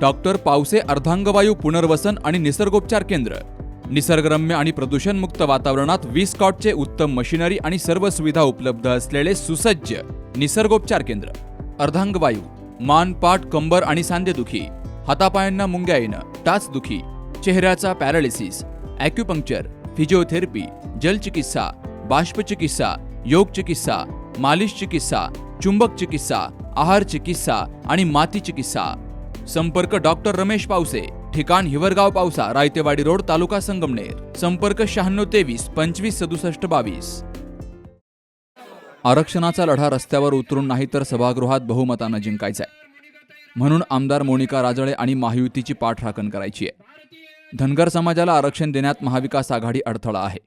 Doctor Pawase अर्धांगवायू पुनर्वसन आणि निसर्गोपचार केंद्र. निसर्गरम्य आणि प्रदूषणमुक्त वातावरणात 20 कॉटचे उत्तम मशिनरी आणि सर्व सुविधा उपलब्ध असलेले सुसज्ज निसर्गोपचार केंद्र. अर्धांगवायू, मान, पाठ, कंबर आणि सांधेदुखी, हातापायांना मुंग्या येणं, टाचदुखी, चेहऱ्याचा पॅरालिसिस, ॲक्युपंक्चर, फिजिओथेरपी, जलचिकित्सा, बाष्पचिकित्सा, योग चिकित्सा, मालिश चिकित्सा, चुंबक चिकित्सा, आहार चिकित्सा आणि माती चिकित्सा. संपर्क डॉक्टर रमेश पावसे, ठिकाण हिवरगाव पावसा, रायतेवाडी रोड, तालुका संगमनेर. संपर्क 9623 25 67 22. आरक्षणाचा लढा रस्त्यावर उतरून नाही तर सभागृहात बहुमतानं जिंकायचा आहे. म्हणून आमदार मोनिका राजळे आणि महायुतीची पाठराखण करायची आहे. धनगर समाजाला आरक्षण देण्यात महाविकास आघाडी अडथळा आहे.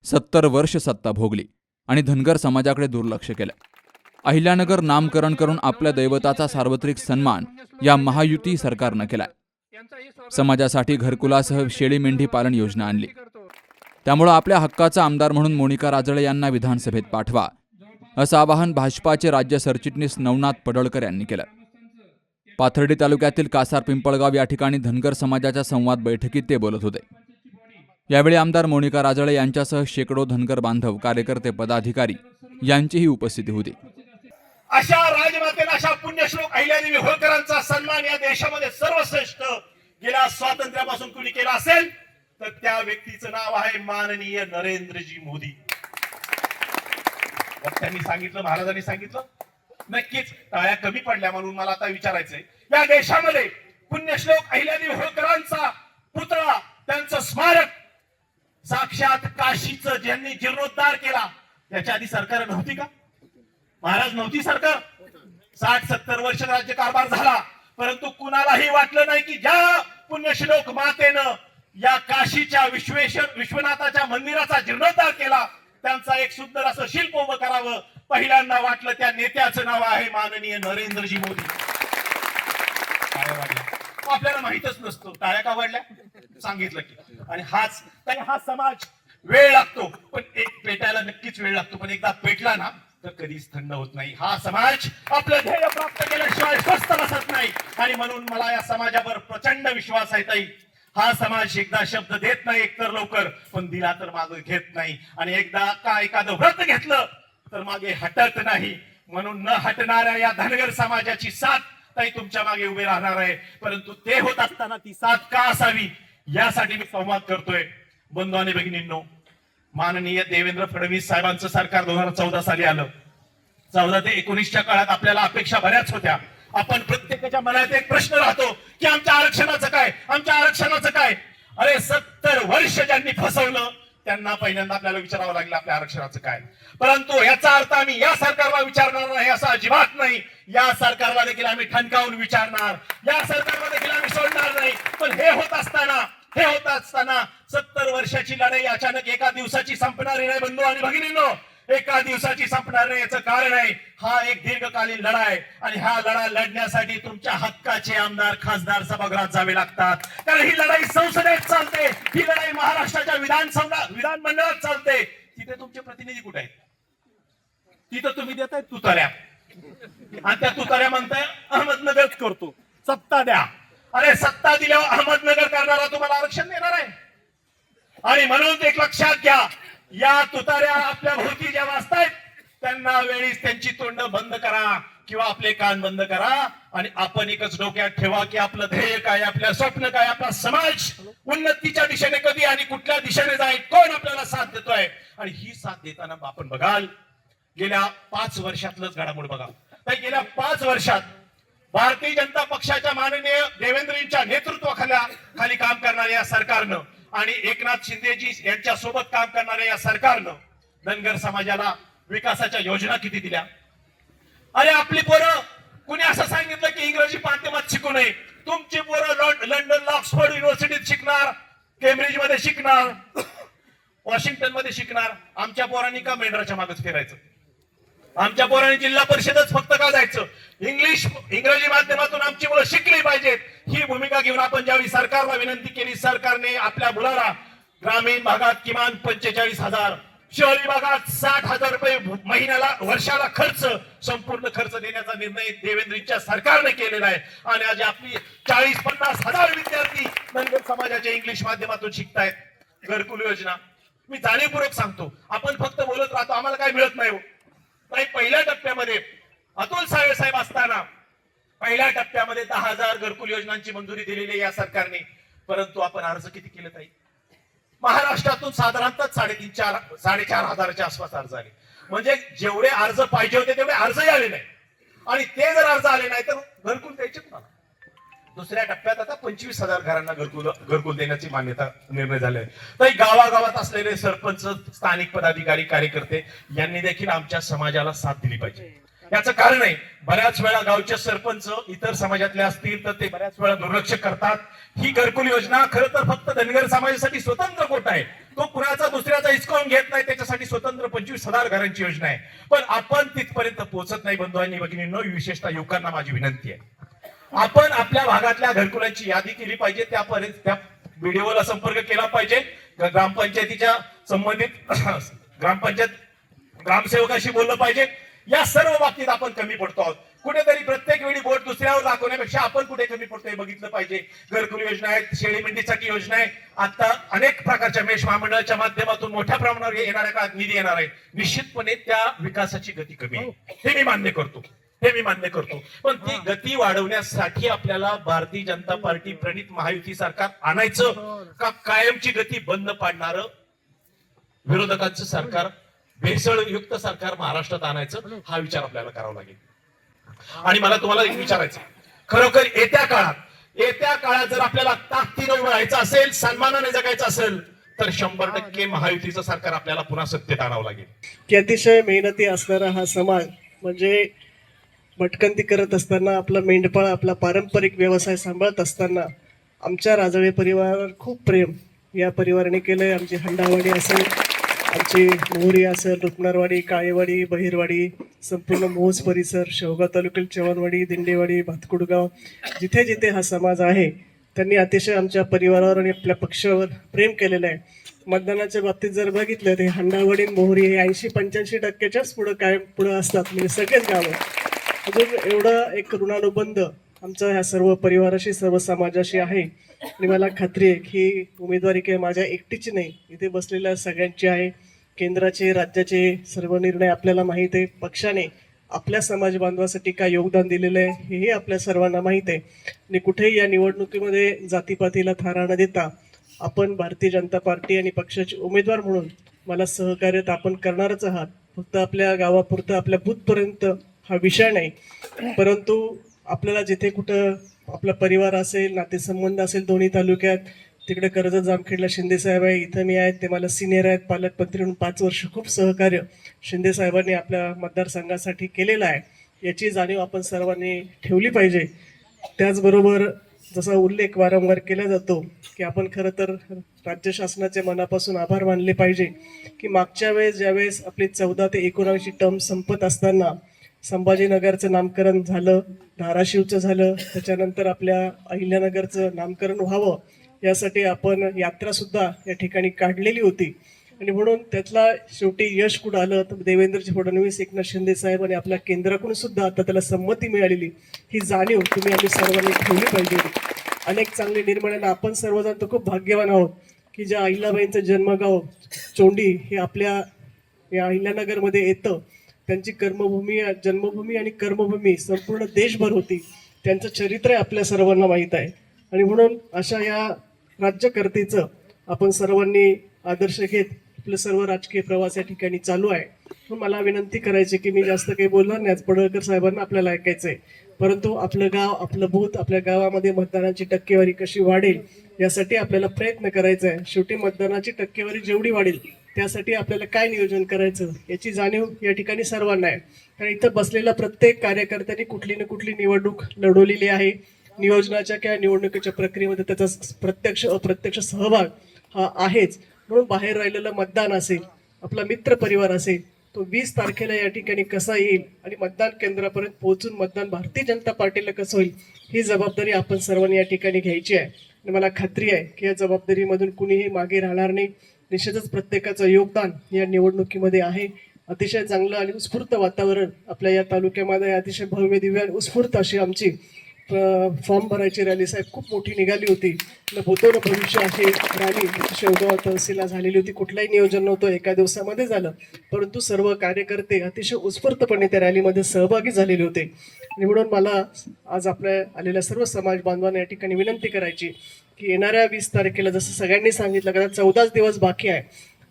70 वर्ष सत्ता भोगली आणि धनगर समाजाकडे दुर्लक्ष केलं. अहिल्यानगर नामकरण करून आपल्या दैवताचा सार्वत्रिक सन्मान या महायुती सरकारनं केलाय. समाजासाठी घरकुलासह शेळी मेंढी पालन योजना आणली. त्यामुळे आपल्या हक्काचा आमदार म्हणून मोनिका राजळे यांना विधानसभेत पाठवा, असं आवाहन भाजपाचे राज्य सरचिटणीस नवनाथ पडळकर यांनी केलं. पाथर्डी तालुक्यातील कासार पिंपळगाव या ठिकाणी धनगर समाजाच्या संवाद बैठकीत ते बोलत होते. यावेळी आमदार मोनिका राजळे यांच्यासह शेकडो धनगर बांधव, कार्यकर्ते, पदाधिकारी यांचीही उपस्थिती होती. अशा राजमातेला, अशा पुण्यश्लोक अहिल्यादेवी होळकरांचा सन्मान या देशामध्ये सर्वश्रेष्ठ गेल्या स्वातंत्र्यापासून कुणी केला असेल तर त्या व्यक्तीचं नाव आहे माननीय नरेंद्रजी मोदी. त्यांनी सांगितलं, महाराजांनी सांगितलं. नक्कीच टाळ्या कमी पडल्या म्हणून मला आता विचारायचंय, या देशामध्ये पुण्यश्लोक अहिल्यादेवी होळकरांचा पुतळा, त्यांचं स्मारक, साक्षात काशीचं ज्यांनी जीर्णोद्धार केला त्याच्या आधी सरकार नव्हती का? महाराज नव्हती सरकार? 60-70 वर्ष राज्य कारभार झाला, परंतु कुणालाही वाटलं नाही की ज्या पुण्यश्लोक मातेनं या काशीच्या विश्वनाथाच्या मंदिराचा जीर्णोद्धार केला त्यांचा एक सुंदर असं शिल्प उभं करावं. पहिल्यांदा वाटलं त्या नेत्याचं नाव आहे माननीय नरेंद्रजी मोदी. टाळ्या वाढल्या. आपल्याला माहितच नसतो टाळ्या का वाढल्या, सांगितलं की. आणि हा समाज वेळ लागतो, पण एक पेटायला नक्कीच वेळ लागतो, पण एकदा पेटला ना तर कधीच थंड होत नाही. हा समाज आपलं ध्येय प्राप्त केल्याशिवाय स्वस्थ बसत नाही. आणि म्हणून मला या समाजावर प्रचंड विश्वास आहे ताई. हा समाज एकदा शब्द देत नाही एकतर लवकर, पण दिला तर मागे घेत नाही. आणि एकदा का एखादं व्रत घेतलं तर मागे हटत नाही. म्हणून न हटणाऱ्या या धनगर समाजाची साथ ताई तुमच्या मागे उभे राहणार आहे. परंतु ते होत असताना ती साथ का असावी यासाठी मी संवाद करतोय. बंधू आणि भगिनींनो, माननीय देवेंद्र फडणवीस साहेबांचं सरकार 2014 साली आलं. 14 ते 19च्या काळात आपल्याला अपेक्षा बऱ्याच होत्या. आपण प्रत्येकाच्या मनात एक प्रश्न राहतो की आमच्या आरक्षणाचं काय, आमच्या आरक्षणाचं काय. अरे 70 वर्ष ज्यांनी फसवलं त्यांना पहिल्यांदा आपल्याला विचारावं लागलं आपल्या आरक्षणाचं काय. परंतु याचा अर्थ आम्ही या सरकारला विचारणार नाही असं अजिबात नाही. या सरकारला देखील आम्ही ठणकावून विचारणार, या सरकारला देखील आम्ही सोडणार नाही. पण हे होत असताना 70 वर्षाची लढाई अचानक एका दिवसाची संपणारी नाही बंधू आणि भगिनींनो. एका दिवसाची संपणार नाही याचं कारण आहे हा एक दीर्घकालीन लढा आहे. आणि हा लढा लढण्यासाठी तुमच्या हक्काचे आमदार, खासदार सभागृहात जावे लागतात. कारण ही लढाई संसदेत चालते, ही लढाई महाराष्ट्राच्या विधानमंडळात चालते. तिथे तुमचे प्रतिनिधी कुठे आहेत? तिथं तुम्ही देताय तुताऱ्या, आणि त्या तुताऱ्या म्हणताय अहमदनगरच करतो, सत्ता द्या. अरे सत्ता दिल्यावर अहमदनगर करणारा तुम्हाला आरक्षण देणार आहे? आणि म्हणून एक लक्षात घ्या, या तुताऱ्या आपल्या भोवती ज्या वाजतायत त्यांना वेळीच त्यांची तोंड बंद करा किंवा आपले कान बंद करा. आणि आपण एकच डोक्यात ठेवा की आपलं ध्येय काय, आपलं स्वप्न काय, आपला समाज उन्नतीच्या दिशेने कधी आणि कुठल्या दिशेने जाईल, कोण आपल्याला साथ देतोय. आणि ही साथ देताना आपण बघाल गेल्या 5 वर्षातलंच घडामोड बघा. तर गेल्या 5 वर्षात भारतीय जनता पक्षाच्या माननीय देवेंद्रजींच्या नेतृत्वाखाली काम करणाऱ्या या सरकारनं आणि एकनाथ शिंदेजी यांच्या सोबत काम करणाऱ्या या सरकारनं धनगर समाजाला विकासाच्या योजना किती दिल्या. अरे आपली पोरं, कुणी असं सांगितलं की इंग्रजी माध्यमात शिकू नये? तुमची पोरं लंडन, ऑक्सफोर्ड युनिव्हर्सिटीत शिकणार, केम्ब्रिज मध्ये शिकणार, वॉशिंग्टन मध्ये शिकणार. आमच्या पोरांनी का मेंढराच्या मागच फिरायचं? आमच्या पोरांनी जिल्हा परिषदच फक्त का जायचं? इंग्रजी माध्यमातून आमची मुलं शिकली पाहिजेत ही भूमिका घेऊन आपण ज्यावेळी सरकारला विनंती केली, सरकारने आपल्या मुलाला ग्रामीण भागात किमान 45,000 शहरी भागात 60,000 रुपये महिन्याला वर्षाला खर्च, संपूर्ण खर्च देण्याचा निर्णय देवेंद्रजींच्या सरकारने केलेला आहे. आणि आज आपली 40-50 हजार विद्यार्थी धनगर समाजाच्या इंग्लिश माध्यमातून शिकतायत. घरकुल योजना मी जाणीवपूर्वक सांगतो, आपण फक्त बोलत राहतो, आम्हाला काय मिळत नाही. नाही, पहिल्या टप्प्यामध्ये अतुल सावे साहेब असताना पहिल्या टप्प्यामध्ये 10,000 घरकुल योजनांची मंजुरी दिलेली आहे या सरकारने. परंतु आपण अर्ज किती केले ताई? महाराष्ट्रातून साधारणतः 3,500-4,500 हजाराच्या आसपास अर्ज आले. म्हणजे जेवढे अर्ज पाहिजे होते तेवढे अर्जही आले नाही. आणि ते जर अर्ज आले नाही तर घरकुल द्यायचे कुणाला? दुसऱ्या टप्प्यात आता 25,000 घरांना घरकुल देण्याची मान्यता निर्णय झाले. तर गावागावात असलेले सरपंच, स्थानिक पदाधिकारी, कार्यकर्ते यांनी देखील आमच्या समाजाला साथ दिली पाहिजे. याचं कारण आहे, बऱ्याच वेळा गावचे सरपंच इतर समाजातले असतील तर ते बऱ्याच वेळा दुर्लक्ष करतात. ही घरकुल योजना खरं तर फक्त धनगर समाजासाठी स्वतंत्र कोटा आहे. तो कुणाचा दुसऱ्याचा हिसकावून घेत नाही, त्याच्यासाठी स्वतंत्र 25,000 घरांची योजना आहे. पण आपण तिथपर्यंत पोहोचत नाही. बंधू भगिनींनो, विशेषतः युवकांना माझी विनंती आहे, आपण आपल्या भागातल्या घरकुलांची यादी केली पाहिजे. त्या व्हिडिओला संपर्क केला पाहिजे. ग्रामपंचायतीच्या संबंधित ग्रामसेवकाशी बोललं पाहिजे. या सर्व बाबतीत आपण कमी पडतो आहोत. कुठेतरी प्रत्येक वेळी बोट दुसऱ्यावर दाखवण्यापेक्षा आपण कुठे कमी पडतोय बघितलं पाहिजे. घरकुल योजना आहे, शेळी मेंढीसाठी योजना आहे. आता अनेक प्रकारच्या मेष महामंडळाच्या माध्यमातून मोठ्या प्रमाणावर येणाऱ्या काळात निधी येणार आहे. निश्चितपणे त्या विकासाची गती कमी आहे, हे मी मान्य करतो. पण ती गती वाढवण्यासाठी आपल्याला भारतीय जनता पार्टी प्रणित महायुती सरकार आणायचं का कायमची गती बंद पाडणारं विरोधकांचं सरकार, भेसळयुक्त सरकार महाराष्ट्रात आणायचं, हा विचार आपल्याला करावा लागेल. आणि मला तुम्हाला एक विचारायचं, खरोखर येत्या काळात जर आपल्याला ताकदीनं उभं राहायचं असेल, सन्मानाने जगायचं असेल, तर 100% महायुतीचं सरकार आपल्याला पुन्हा सत्तेत आणावं लागेल. की अतिशय मेहनती असणारा हा समाज, म्हणजे भटकंती करत असताना, आपला मेंढपाळ, आपला पारंपरिक व्यवसाय सांभाळत असताना आमच्या राजळे परिवारावर खूप प्रेम या परिवाराने केलंय. आमची हंडावाडी असेल, आमची मोहरी असेल, रुक्णारवाडी, काळेवाडी, बहिरवाडी, संपूर्ण मोहोज परिसर, शेवगाव तालुक्यातील चव्हाणवाडी, दिंडेवाडी, भातकुडगाव, जिथे जिथे हा समाज आहे त्यांनी अतिशय आमच्या परिवारावर आणि आपल्या पक्षावर प्रेम केलेलं आहे. मतदानाच्या बाबतीत जर बघितलं तर हंडावडी, मोहरी हे 80-85%च्याच पुढं असतात, म्हणजे सगळेच गावं. अजून एवढा एक ऋणानुबंध आमचा ह्या सर्व परिवाराशी, सर्व समाजाशी आहे. आणि मला खात्री आहे की उमेदवारी काही माझ्या एकटीची नाही, इथे बसलेल्या सगळ्यांची आहे. केंद्राचे, राज्याचे सर्व निर्णय आपल्याला माहीत आहे. पक्षाने आपल्या समाज बांधवासाठी काय योगदान दिलेलं आहे हेही आपल्या सर्वांना माहीत आहे. आणि कुठेही या निवडणुकीमध्ये जातीपातीला थारा न देता आपण भारतीय जनता पार्टी आणि पक्षाचे उमेदवार म्हणून मला सहकार्य तर आपण करणारच आहात. फक्त आपल्या गावापुरतं, आपल्या बूथपर्यंत हा विषय नाही, परंतु आपल्याला जिथे कुठं आपला परिवार असेल, नातेसंबंध असेल दोन्ही तालुक्यात, तिकडे कर्जत जामखेडला शिंदे साहेब आहे, इथं मी आहेत, ते मला सिनियर आहेत, पालकमंत्री म्हणून 5 वर्ष खूप सहकार्य शिंदे साहेबांनी आपल्या मतदारसंघासाठी केलेलं आहे. याची जाणीव आपण सर्वांनी ठेवली पाहिजे. त्याचबरोबर जसा उल्लेख वारंवार केला जातो की आपण खरं तर राज्य शासनाचे मनापासून आभार मानले पाहिजे की मागच्या वेळेस ज्यावेळेस आपली 14 ते 19 टर्म संपत असताना संभाजीनगरचं नामकरण झालं, धाराशिवचं झालं, त्याच्यानंतर आपल्या अहिल्यानगरचं नामकरण व्हावं यासाठी आपण यात्रासुद्धा या ठिकाणी काढलेली होती. आणि म्हणून त्यातला शेवटी यश कुठं आलं तर देवेंद्रजी फडणवीस, एकनाथ शिंदे साहेब आणि आपल्या केंद्राकडून सुद्धा आता त्याला संमती मिळालेली, ही जाणीव तुम्ही आम्ही सर्वांनी ठेवली पाहिजे. अनेक चांगले निर्णय, आपण सर्वजण तर खूप भाग्यवान आहोत की ज्या अहिल्याबाईंचं जन्मगाव चोंडी हे आपल्या या अहिल्यानगरमध्ये येतं. त्यांची जन्मभूमी आणि कर्मभूमी संपूर्ण देशभर होती. त्यांचं चरित्र आपल्या सर्वांना माहीत आहे. आणि म्हणून अशा या राज्यकर्तेचं आपण सर्वांनी आदर्श घेत आपलं सर्व राजकीय प्रवास या ठिकाणी चालू आहे. पण मला विनंती करायची की मी जास्त काही बोलणार नाही, पडळकर साहेबांना आपल्याला ऐकायचं आहे, परंतु आपलं गाव, आपलं बूथ, आपल्या गावामध्ये मतदानाची टक्केवारी कशी वाढेल यासाठी आपल्याला प्रयत्न करायचा आहे. शेवटी मतदानाची टक्केवारी जेवढी वाढेल त्यासाठी आपल्याला काय नियोजन करायचं याची जाणीव या ठिकाणी सर्वांना आहे. कारण इथं बसलेल्या प्रत्येक कार्यकर्त्यांनी कुठली ना कुठली निवडणूक लढवलेली आहे. नियोजनाच्या किंवा निवडणुकीच्या प्रक्रियेमध्ये त्याचा प्रत्यक्ष अप्रत्यक्ष सहभाग हा आहेच. म्हणून बाहेर राहिलेलं मतदान असेल, आपला मित्र परिवार असेल, तो 20 तारखेला या ठिकाणी कसा येईल आणि मतदान केंद्रापर्यंत पोहोचून मतदान भारतीय जनता पार्टीला कसं होईल ही जबाबदारी आपण सर्वांनी या ठिकाणी घ्यायची आहे. आणि मला खात्री आहे की या जबाबदारीमधून कुणीही मागे राहणार नाही. निश्चितच प्रत्येकाचं योगदान या निवडणुकीमध्ये आहे. अतिशय चांगलं आणि उत्स्फूर्त वातावरण आपल्या या तालुक्यामध्ये अतिशय भव्य दिव्य आणि उत्स्फूर्त अशी आमची फॉर्म भरायची रॅली साहेब खूप मोठी निघाली होती. न भूतो न भविष्य आहे रॅली शेवगाव तहसीलला झालेली होती. कुठलाही नियोजन नव्हतं, एका दिवसामध्ये झालं, परंतु सर्व कार्यकर्ते अतिशय उत्स्फूर्तपणे त्या रॅलीमध्ये सहभागी झालेले होते. आणि म्हणून मला आज आपल्या आलेल्या सर्व समाज बांधवांना या ठिकाणी विनंती करायची की येणाऱ्या 20 तारखेला जसं सगळ्यांनी सांगितलं का 14 दिवस बाकी आहे,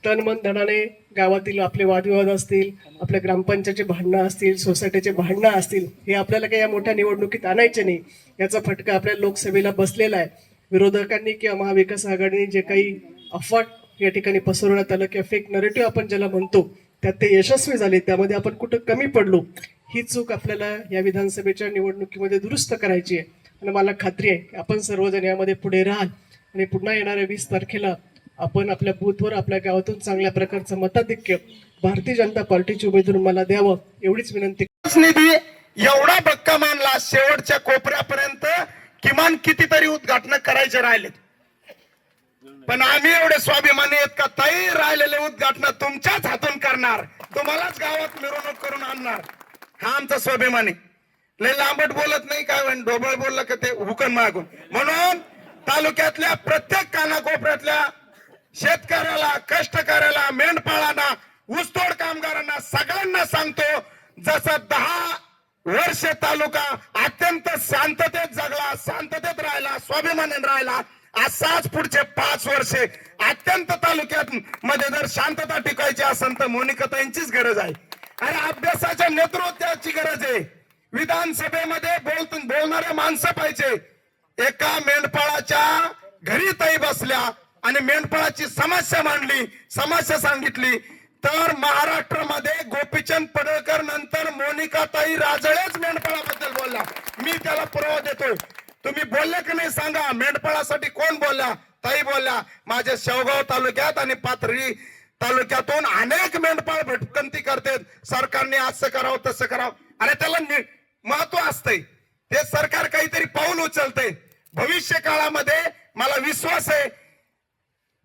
तन मन धनाने गावातील आपले वादविवाद असतील, आपल्या ग्रामपंचायतचे भांडणं असतील, सोसायटीचे भांडणं असतील, हे आपल्याला काही या मोठ्या निवडणुकीत आणायचे नाही. याचा फटका आपल्या लोकसभेला बसलेला आहे. विरोधकांनी किंवा महाविकास आघाडीने जे काही अफवा या ठिकाणी पसरवण्यात आलं किंवा फेक नरेटिव्ह आपण ज्याला म्हणतो, त्यात ते यशस्वी झाले. त्यामध्ये आपण कुठं कमी पडलो, ही चूक आपल्याला या विधानसभेच्या निवडणुकीमध्ये दुरुस्त करायची आहे. आणि मला खात्री आहे की आपण सर्वजण यामध्ये पुढे राहाल आणि पुन्हा येणाऱ्या 20 तारखेला आपण आपल्या बूथवर आपल्या गावातून चांगल्या प्रकारचं मताधिक्य भारतीय जनता पार्टीचे उमेदवार मला द्यावं, एवढीच विनंती. निधी एवढा बक्का मानला, शेवटच्या कोपऱ्यापर्यंत किमान कितीतरी उद्घाटन करायचे राहिलेत, पण आम्ही एवढे स्वाभिमानी आहेत का ताई राहिलेले उद्घाटन तुमच्याच हातून करणार, तुम्हालाच गावात मिरवणूक करून आणणार. हा आमचा स्वाभिमानी. लय लांबट बोलत नाही, काय ढोबळ बोललं का ते हुकन मागून. म्हणून तालुक्यातल्या प्रत्येक कानाकोपऱ्यातल्या शेतकऱ्याला, कष्टकऱ्याला, मेंढपाळांना, ऊसतोड कामगारांना सगळ्यांना सांगतो, जसा 10 वर्ष तालुका अत्यंत शांततेत जगला, शांततेत राहिला, स्वाभिमानाने राहिला, असाच पुढचे 5 वर्षे अत्यंत तालुक्यात मध्ये जर शांतता टिकायची असेल तर मोनिकाताईंचीच गरज आहे. अरे अभ्यासाच्या नेतृत्वाची गरज आहे. विधानसभेमध्ये बोलणारे माणसं पाहिजे. एका मेंढपाळाच्या घरी ताई बसल्या आणि मेंढपाळाची समस्या मांडली, समस्या सांगितली, तर महाराष्ट्रामध्ये गोपीचंद पडळकर नंतर मोनिकाताई राजळेच मेंढपाळाबद्दल बोलला. मी त्याला पुरावा देतोय. तुम्ही बोलले की नाही सांगा, मेंढपाळासाठी कोण बोलला? ताई बोलल्या. माझ्या शेवगाव तालुक्यात आणि पाथर्डी तालुक्यातून अनेक मेंढपाळ भटकंती करतात, सरकारने असं करावं तसं करावं. अरे त्याला महत्व असतंय, ते सरकार काहीतरी पाऊल उचलतंय. भविष्य काळामध्ये मला विश्वास आहे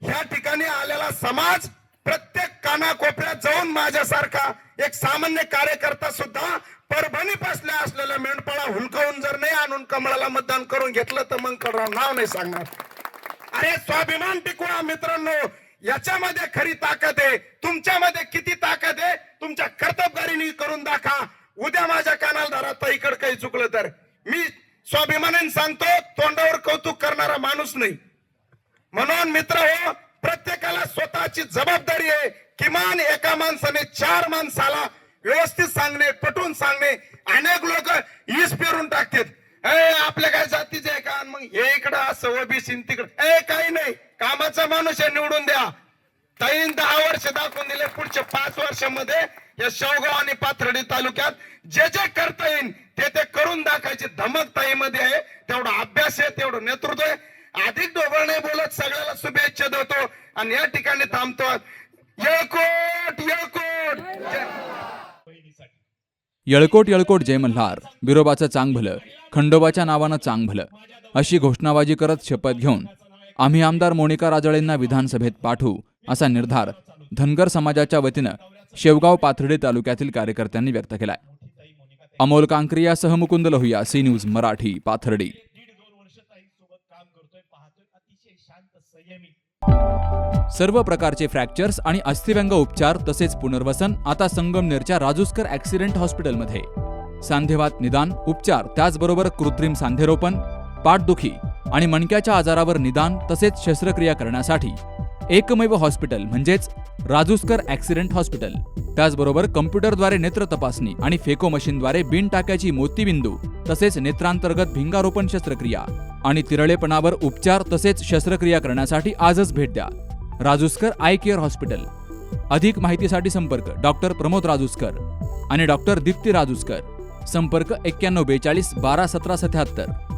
ह्या ठिकाणी आलेला समाज प्रत्येक कानाकोपऱ्यात जाऊन माझ्यासारखा एक सामान्य कार्यकर्ता सुद्धा परभणी पासल्या असलेल्या मेंढपाळा हुलकावून जर नाही आणून कमळाला मतदान करून घेतलं तर मग कळराव नाव नाही सांगणार. अरे स्वाभिमान टिकवा मित्रांनो, याच्यामध्ये खरी ताकद आहे. तुमच्यामध्ये किती ताकद आहे तुमच्या कर्तबगारीने करून दाखवा. उद्या माझ्या कानाला धरा तर इकडे काही चुकलं तर मी स्वाभिमानाने सांगतो, तोंडावर कौतुक करणारा माणूस नाही. म्हणून मित्र हो, प्रत्येकाला स्वतःची जबाबदारी आहे. किमान एका माणसाने 4 माणसाला व्यवस्थित सांगणे, पटवून सांगणे. अनेक लोक ईस पेरून टाकतात, आपल्या काय जातीचे आहे का, मग हे इकडं असं ओबीसी तिकडं. काही नाही, कामाचा माणूस आहे, निवडून द्या. ताईन 10 वर्ष दाखवून दिले. पुढच्या 5 वर्षामध्ये या शेवगाव आणि पाथर्डी तालुक्यात जे जे करता येईल ते करून दाखवायची धमक ताईमध्ये आहे. तेवढा अभ्यास आहे, तेवढं नेतृत्व आहे. अधिक ढोबळ नाही बोलत, सगळ्याला शुभेच्छा देतो आणि या ठिकाणी थांबतो. येळकोट येळकोट. येळकोट येळकोट जय मल्हार, बिरोबाचं चांग भलं, खंडोबाच्या नावानं चांग भलं, अशी घोषणाबाजी करत शपथ घेऊन आम्ही आमदार मोनिका राजळेंना विधानसभेत पाठवू असा निर्धार धनगर समाजाच्या वतीनं शेवगाव पाथर्डी तालुक्यातील कार्यकर्त्यांनी व्यक्त केलाय. अमोल कांक्रियासह मुकुंद लोहिया, सी न्यूज मराठी, पाथर्डी. सर्व प्रकारचे फ्रॅक्चर्स आणि अस्थिव्यंग उपचार तसेच पुनर्वसन आता संगमनेरच्या राजूस्कर ॲक्सिडेंट हॉस्पिटलमध्ये. सांधेवात निदान, उपचार, त्याचबरोबर कृत्रिम सांधेरोपण, पाठदुखी आणि मणक्याच्या आजारावर निदान तसेच शस्त्रक्रिया करण्यासाठी एकमेव हॉस्पिटल म्हणजेच राजूस्कर ॲक्सिडेंट हॉस्पिटल. त्याचबरोबर कम्प्युटरद्वारे नेत्र तपासणी आणि फेको मशीनद्वारे बिन टाक्याची मोतीबिंदू तसेच नेत्रांतर्गत भिंगारोपण शस्त्रक्रिया आणि तिरळेपणावर उपचार तसेच शस्त्रक्रिया करण्यासाठी आजच भेट द्या. राजूस्कर आय केअर हॉस्पिटल. अधिक माहितीसाठी संपर्क डॉक्टर प्रमोद राजूस्कर आणि डॉक्टर दीप्ती राजूस्कर. संपर्क 91 42 12 17 77.